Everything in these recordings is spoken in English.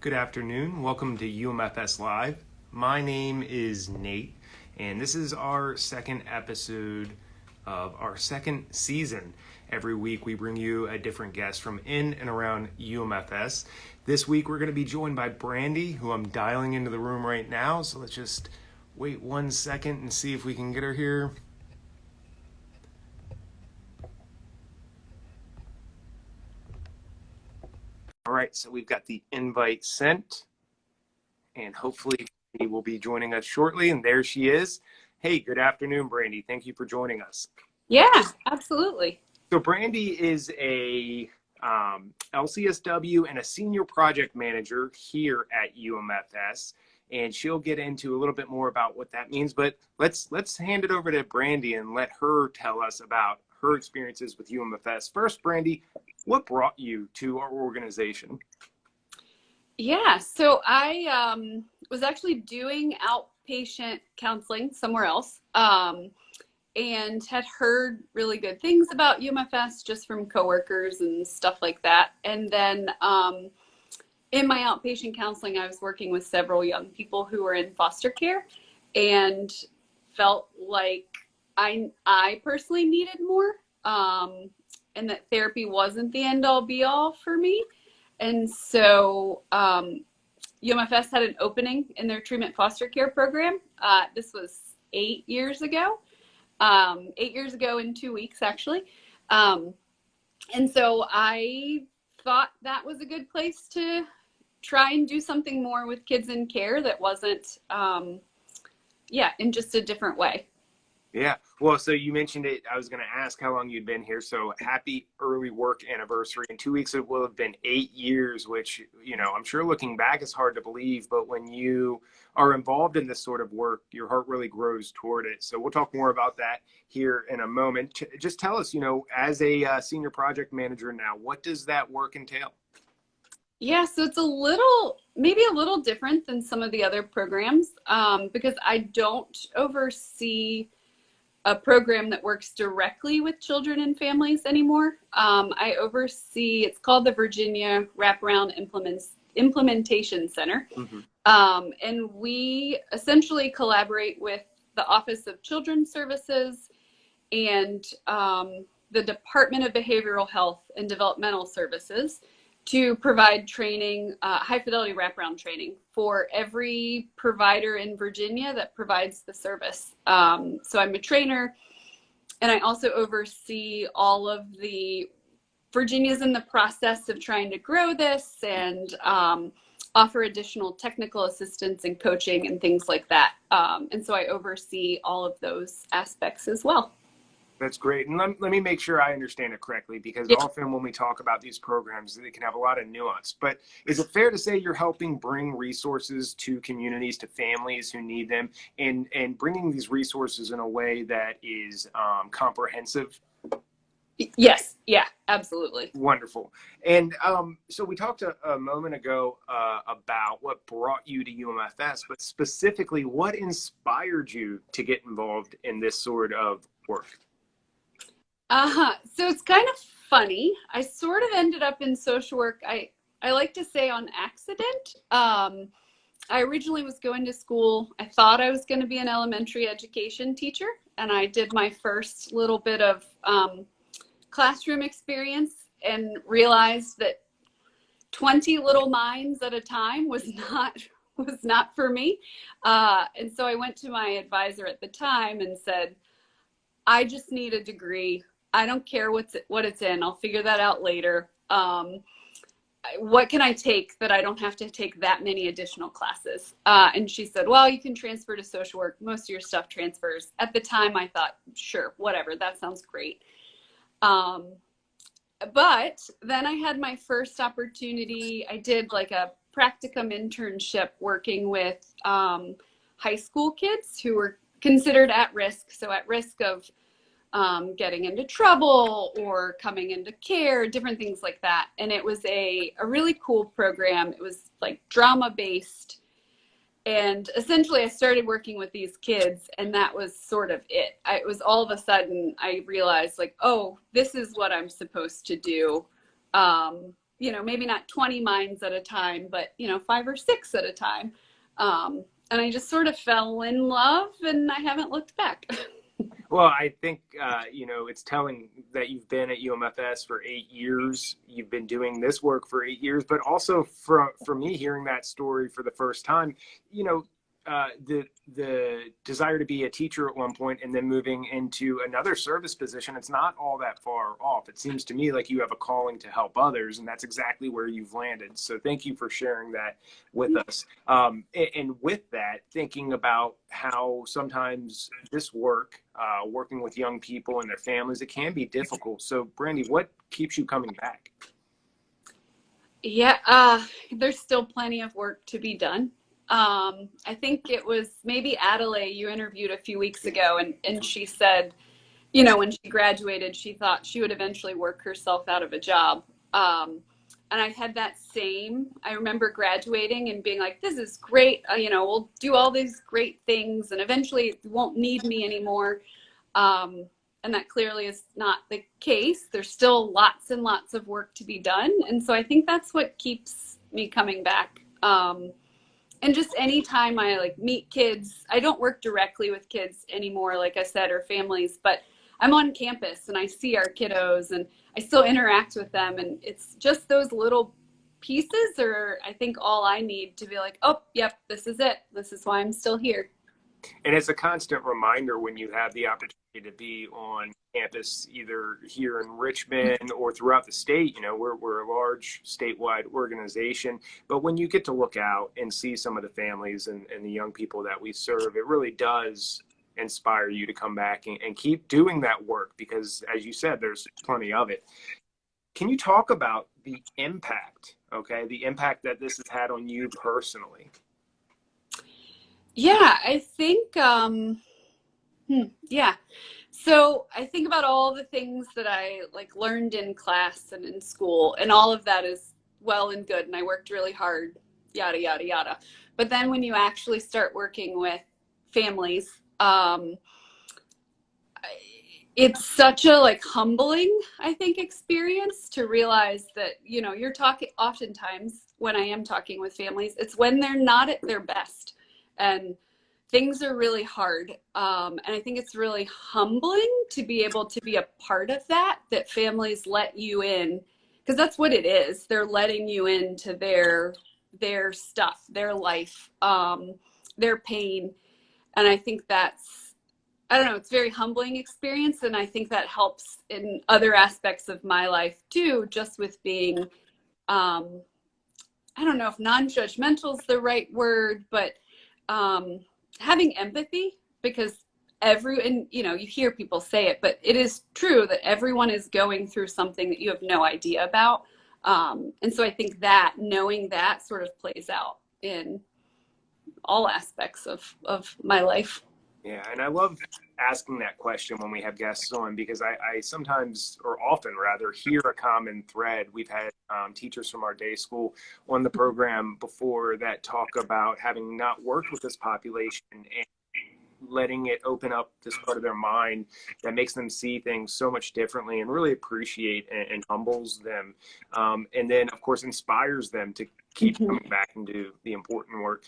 Good afternoon. Welcome to UMFS Live. My name is Nate, and this is our second episode of our second season. Every week we bring you a different guest from in and around UMFS. This week we're going to be joined by Brandi, who I'm dialing into the room right now. So let's just wait 1 second and see if we can get her here. All right, so we've got the invite sent, and hopefully Brandi will be joining us shortly. And there she is. Hey, good afternoon, Brandi. Thank you for joining us. Yeah, absolutely. So Brandi is a LCSW and a senior project manager here at UMFS, and she'll get into a little bit more about what that means. But let's hand it over to Brandi and let her tell us about her experiences with UMFS. First, Brandi, what brought you to our organization? Yeah, so I was actually doing outpatient counseling somewhere else, and had heard really good things about UMFS just from coworkers and stuff like that. And then in my outpatient counseling, I was working with several young people who were in foster care, and felt like I personally needed more, and that therapy wasn't the end all be all for me. And so UMFS had an opening in their treatment foster care program. This was 8 years ago. 8 years ago in 2 weeks, actually. And so I thought that was a good place to try and do something more with kids in care that wasn't, in just a different way. Yeah. Well, so you mentioned it. I was going to ask how long you'd been here. So happy early work anniversary. In 2 weeks, it will have been 8 years, which, I'm sure looking back is hard to believe. But when you are involved in this sort of work, your heart really grows toward it. So we'll talk more about that here in a moment. Just tell us, as a senior project manager now, what does that work entail? Yeah, so it's maybe a little different than some of the other programs, because I don't oversee a program that works directly with children and families anymore. I oversee, it's called the Virginia Wraparound Implementation Center. Mm-hmm. And we essentially collaborate with the Office of Children's Services and the Department of Behavioral Health and Developmental Services to provide training, high fidelity wraparound training for every provider in Virginia that provides the service. So I'm a trainer, and I also oversee all of Virginia's in the process of trying to grow this and offer additional technical assistance and coaching and things like that. And so I oversee all of those aspects as well. That's great. And let me make sure I understand it correctly, because often when we talk about these programs, they can have a lot of nuance. But is it fair to say you're helping bring resources to communities, to families who need them, and bringing these resources in a way that is comprehensive? Yes. Yeah, absolutely. Wonderful. And so we talked a moment ago about what brought you to UMFS, but specifically what inspired you to get involved in this sort of work? So it's kind of funny. I sort of ended up in social work. I like to say on accident. I originally was going to school. I thought I was going to be an elementary education teacher, and I did my first little bit of classroom experience and realized that 20 little minds at a time was not for me. And so I went to my advisor at the time and said, I just need a degree. I don't care what it's in. I'll figure that out later. What can I take that I don't have to take that many additional classes? And she said, well, you can transfer to social work. Most of your stuff transfers. At the time, I thought, sure, whatever. That sounds great. But then I had my first opportunity. I did like a practicum internship working with high school kids who were considered at risk. So at risk of getting into trouble or coming into care, different things like that. And it was a really cool program. It was like drama-based. And essentially I started working with these kids, and that was sort of it. It was all of a sudden I realized like, oh, this is what I'm supposed to do. maybe not 20 minds at a time, but, 5 or 6 at a time. And I just sort of fell in love, and I haven't looked back. Well, I think, it's telling that you've been at UMFS for 8 years. You've been doing this work for 8 years, but also for me, hearing that story for the first time, the desire to be a teacher at one point and then moving into another service position, it's not all that far off. It seems to me like you have a calling to help others, and that's exactly where you've landed. So thank you for sharing that with us. And with that, thinking about how sometimes this work, working with young people and their families, it can be difficult. So Brandi, what keeps you coming back? Yeah, there's still plenty of work to be done. I think it was maybe Adelaide you interviewed a few weeks ago, and she said, when she graduated, she thought she would eventually work herself out of a job. And I had that I remember graduating and being like, this is great. We'll do all these great things and eventually it won't need me anymore. And that clearly is not the case. There's still lots and lots of work to be done. And so I think that's what keeps me coming back. And just anytime I meet kids, I don't work directly with kids anymore, like I said, or families, but I'm on campus and I see our kiddos and I still interact with them. And it's just those little pieces are, I think, all I need to be like, oh, yep, this is it. This is why I'm still here. And it's a constant reminder when you have the opportunity to be on campus, either here in Richmond or throughout the state. We're a large statewide organization, but when you get to look out and see some of the families and the young people that we serve, it really does inspire you to come back and keep doing that work, because as you said, there's plenty of it. Can you talk about the impact that this has had on you personally? Yeah, I think, yeah. So I think about all the things that I learned in class and in school, and all of that is well and good. And I worked really hard, yada, yada, yada. But then when you actually start working with families, it's such a humbling, I think, experience to realize that, you're talking oftentimes when I am talking with families, it's when they're not at their best and things are really hard. And I think it's really humbling to be able to be a part of that families let you in, because that's what it is. They're letting you into their stuff, their life, their pain. And I think I don't know, it's a very humbling experience. And I think that helps in other aspects of my life too, just with being, I don't know if non-judgmental is the right word, but having empathy, because you hear people say it, but it is true that everyone is going through something that you have no idea about. And so I think that knowing that sort of plays out in all aspects of my life. Yeah, and I love asking that question when we have guests on, because I sometimes, or often rather, hear a common thread. We've had teachers from our day school on the program before that talk about having not worked with this population and letting it open up this part of their mind that makes them see things so much differently and really appreciate and humbles them. And then, of course, inspires them to keep coming back and do the important work.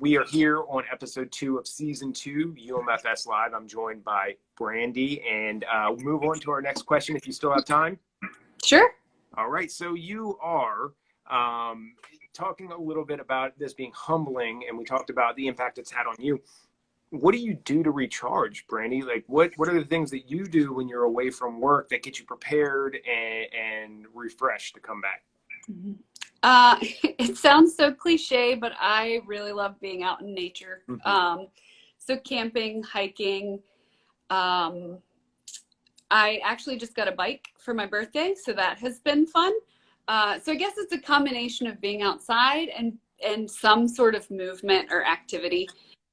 We are here on episode 2 of season 2, UMFS Live. I'm joined by Brandi, and we'll move on to our next question if you still have time. Sure. All right. So you are talking a little bit about this being humbling, and we talked about the impact it's had on you. What do you do to recharge, Brandi? What are the things that you do when you're away from work that get you prepared and refreshed to come back? It sounds so cliche, but I really love being out in nature. So camping, hiking. I actually just got a bike for my birthday, so that has been fun. So I guess it's a combination of being outside and some sort of movement or activity.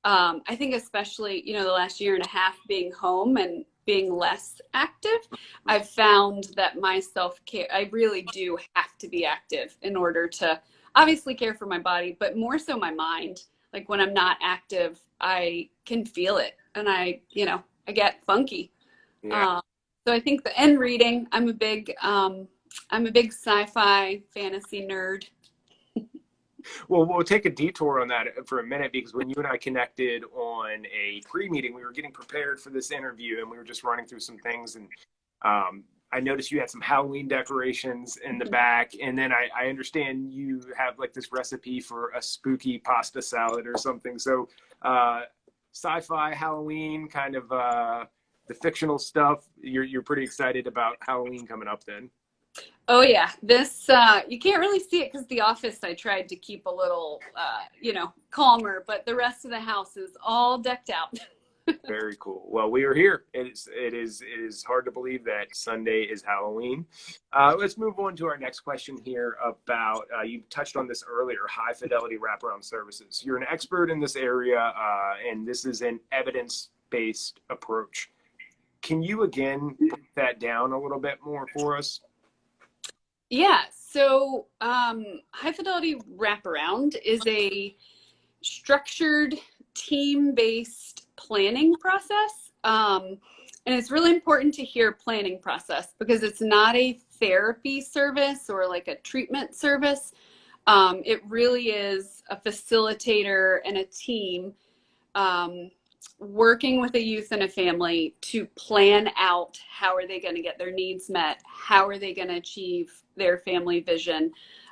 I think especially, the last year and a half being home and being less active, I've found that my self-care, I really do have to be active in order to obviously care for my body, but more so my mind. When I'm not active, I can feel it and I get funky. Yeah. So I think and reading, I'm a big, I'm a big sci-fi fantasy nerd. Well, we'll take a detour on that for a minute, because when you and I connected on a pre-meeting, we were getting prepared for this interview, and we were just running through some things. And I noticed you had some Halloween decorations in the back. And then I understand you have like this recipe for a spooky pasta salad or something. So sci-fi, Halloween, kind of the fictional stuff. You're pretty excited about Halloween coming up then. Oh yeah, this you can't really see it because the office I tried to keep a little, calmer, but the rest of the house is all decked out. Very cool. Well, we are here. It is hard to believe that Sunday is Halloween. Let's move on to our next question here about, you touched on this earlier, high fidelity wraparound services. You're an expert in this area, and this is an evidence-based approach. Can you again break that down a little bit more for us? Yeah, so high fidelity wraparound is a structured team-based planning process. And it's really important to hear planning process because it's not a therapy service or like a treatment service. It really is a facilitator and a team working with a youth and a family to plan out how are they going to get their needs met, how are they going to achieve their family vision.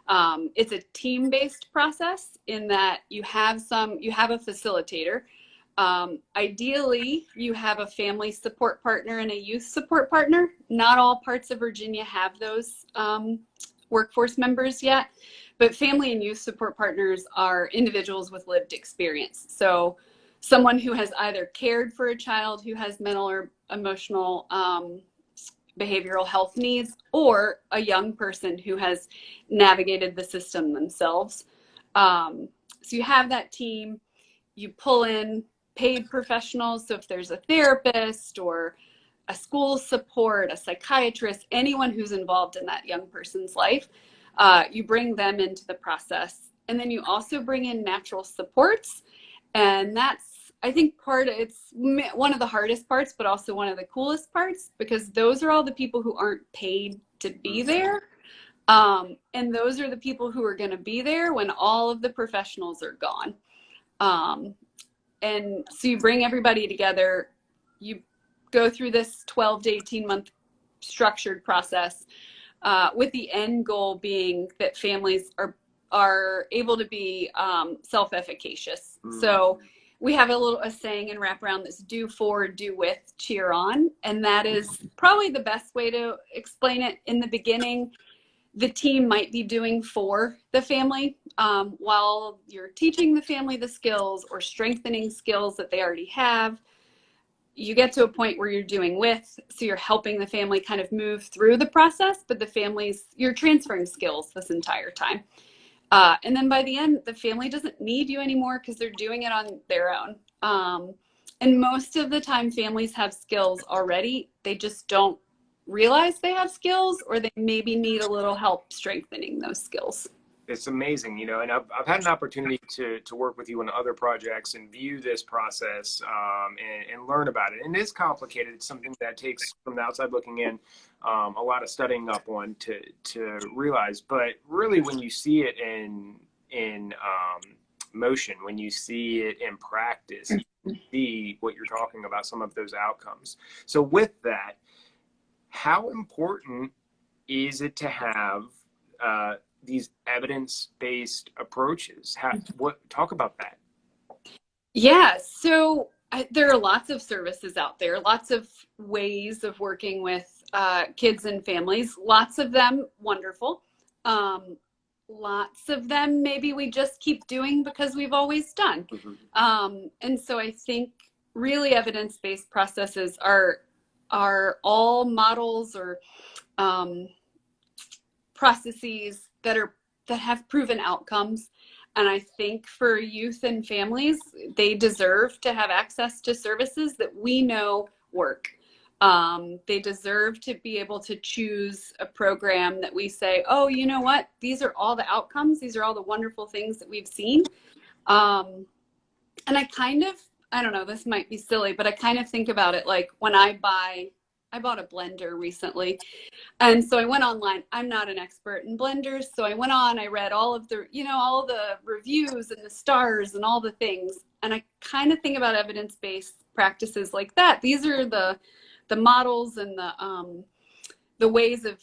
It's a team-based process in that you have a facilitator. Ideally, you have a family support partner and a youth support partner. Not all parts of Virginia have those workforce members yet, but family and youth support partners are individuals with lived experience. So someone who has either cared for a child who has mental or emotional behavioral health needs, or a young person who has navigated the system themselves. So you have that team, you pull in paid professionals. So if there's a therapist or a school support, a psychiatrist, anyone who's involved in that young person's life, you bring them into the process. And then you also bring in natural supports. And that's, I think, it's one of the hardest parts, but also one of the coolest parts, because those are all the people who aren't paid to be there. And those are the people who are going to be there when all of the professionals are gone. And so you bring everybody together, you go through this 12 to 18 month structured process, with the end goal being that families are able to be self-efficacious. So we have a saying in Wraparound that's do for, do with, cheer on. And that is probably the best way to explain it. In the beginning, the team might be doing for the family while you're teaching the family the skills or strengthening skills that they already have. You get to a point where you're doing with, so you're helping the family kind of move through the process, but you're transferring skills this entire time. And then by the end, the family doesn't need you anymore because they're doing it on their own. And most of the time, families have skills already. They just don't realize they have skills, or they maybe need a little help strengthening those skills. It's amazing, and I've had an opportunity to work with you on other projects and view this process and learn about it. And it's complicated. It's something that takes, from the outside looking in, a lot of studying up on to realize. But really, when you see it in motion, when you see it in practice, you see what you're talking about, some of those outcomes. So with that, how important is it to have these evidence-based approaches? Talk about that. Yeah, so there are lots of services out there, lots of ways of working with kids and families, lots of them wonderful. Lots of them maybe we just keep doing because we've always done. And so I think really evidence-based processes are all models or processes that have proven outcomes. And I think for youth and families, they deserve to have access to services that we know work. They deserve to be able to choose a program that we say, oh, you know what? These are all the outcomes. These are all the wonderful things that we've seen. And I don't know, this might be silly, but I kind of think about it like when I buy I bought a blender recently. And so I went online. I'm not an expert in blenders. So I went on, I read all of the, all the reviews and the stars and all the things. And I kind of think about evidence-based practices like that. These are the models and the ways of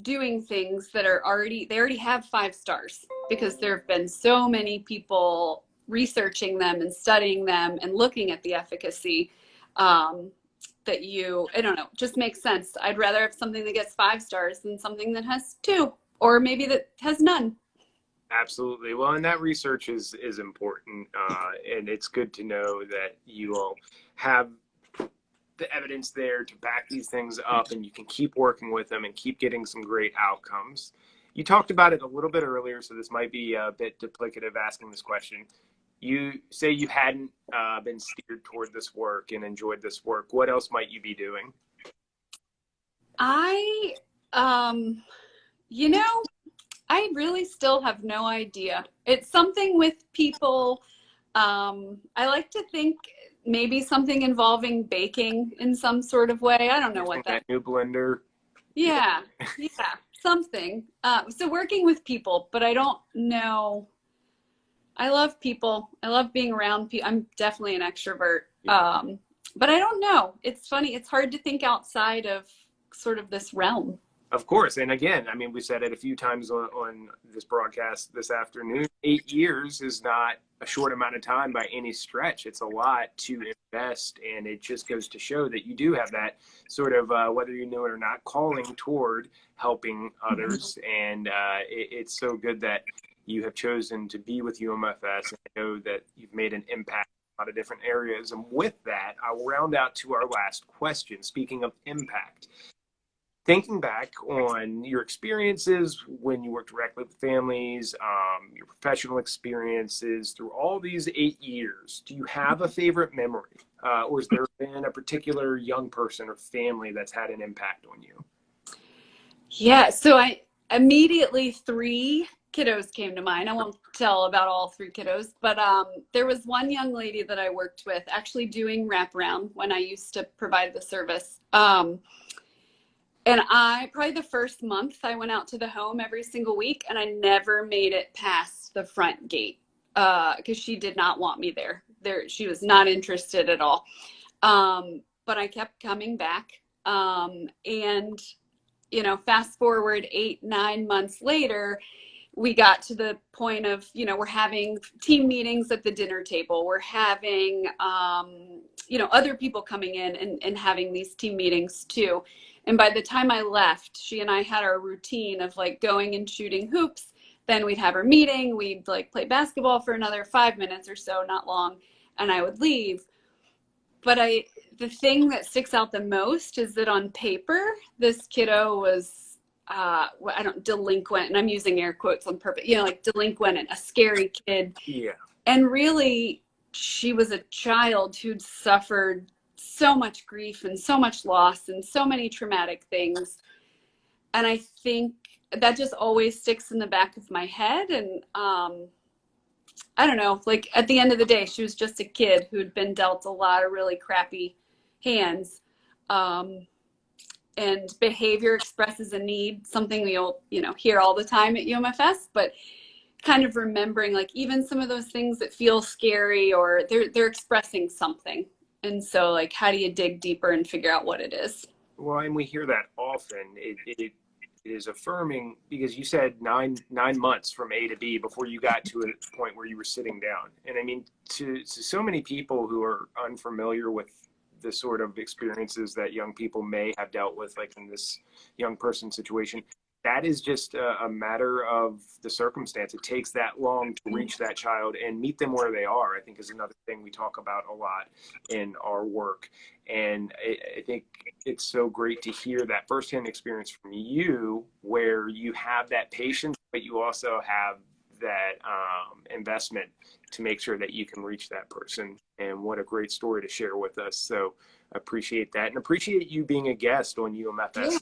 doing things that are they already have 5 stars, because there have been so many people researching them and studying them and looking at the efficacy, that I don't know, just makes sense. I'd rather have something that gets 5 stars than something that has 2, or maybe that has none. Absolutely. Well, and that research is important, and it's good to know that you all have the evidence there to back these things up, and you can keep working with them and keep getting some great outcomes. You talked about it a little bit earlier, so this might be a bit duplicative asking this question. You say you hadn't been steered toward this work and enjoyed this work. What else might you be doing? I really still have no idea. It's something with people. I like to think maybe something involving baking in some sort of way. I don't know what that new blender. Yeah, something. So working with people, but I don't know. I love people. I love being around people. I'm definitely an extrovert. But I don't know. It's funny. It's hard to think outside of sort of this realm. Of course. And again, I mean, we said it a few times on this broadcast this afternoon. 8 years is not a short amount of time by any stretch. It's a lot to invest. And it just goes to show that you do have that sort of, whether you know it or not, calling toward helping others. And it's so good that you have chosen to be with UMFS, and I know that you've made an impact in a lot of different areas. And with that, I will round out to our last question. Speaking of impact, thinking back on your experiences when you worked directly with families, your professional experiences through all these 8 years, do you have a favorite memory? Or has there been a particular young person or family that's had an impact on you? Yeah, so I immediately 3 kiddos came to mind. I won't tell about all 3 kiddos, but there was one young lady that I worked with actually doing Wraparound when I used to provide the service. And probably the first month I went out to the home every single week, and I never made it past the front gate because she did not want me there. She was not interested at all. But I kept coming back. And, fast forward 8-9 months later, we got to the point of, we're having team meetings at the dinner table. We're having, other people coming in and having these team meetings too. And by the time I left, she and I had our routine of like going and shooting hoops. Then we'd have our meeting. We'd like play basketball for another 5 minutes or so, not long. And I would leave. But the thing that sticks out the most is that on paper, this kiddo was, delinquent, and I'm using air quotes on purpose, like delinquent and a scary kid. Yeah. And really, she was a child who'd suffered so much grief and so much loss and so many traumatic things. And I think that just always sticks in the back of my head. And I don't know, like at the end of the day, she was just a kid who'd been dealt a lot of really crappy hands. And behavior expresses a need, something we'll, hear all the time at UMFS, but kind of remembering like even some of those things that feel scary, or they're expressing something. And so like, how do you dig deeper and figure out what it is? Well, and we hear that often. It is affirming, because you said nine months from A to B before you got to a point where you were sitting down. And I mean, to so many people who are unfamiliar with the sort of experiences that young people may have dealt with, like in this young person situation, that is just a matter of the circumstance. It takes that long to reach that child and meet them where they are, I think, is another thing we talk about a lot in our work. And I think it's so great to hear that firsthand experience from you, where you have that patience, but you also have that investment to make sure that you can reach that person. And what a great story to share with us. So appreciate that, and appreciate you being a guest on UMFS. Yeah.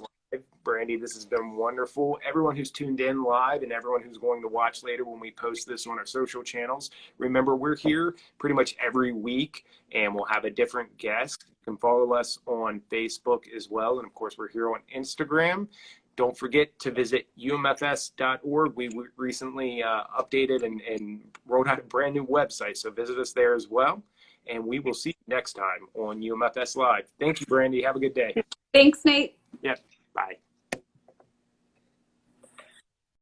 Brandi, this has been wonderful. Everyone who's tuned in live and everyone who's going to watch later when we post this on our social channels, remember we're here pretty much every week and we'll have a different guest. You can follow us on Facebook as well. And of course, we're here on Instagram. Don't forget to visit umfs.org. We recently updated and rolled out a brand new website. So visit us there as well. And we will see you next time on UMFS Live. Thank you, Brandi. Have a good day. Thanks, Nate.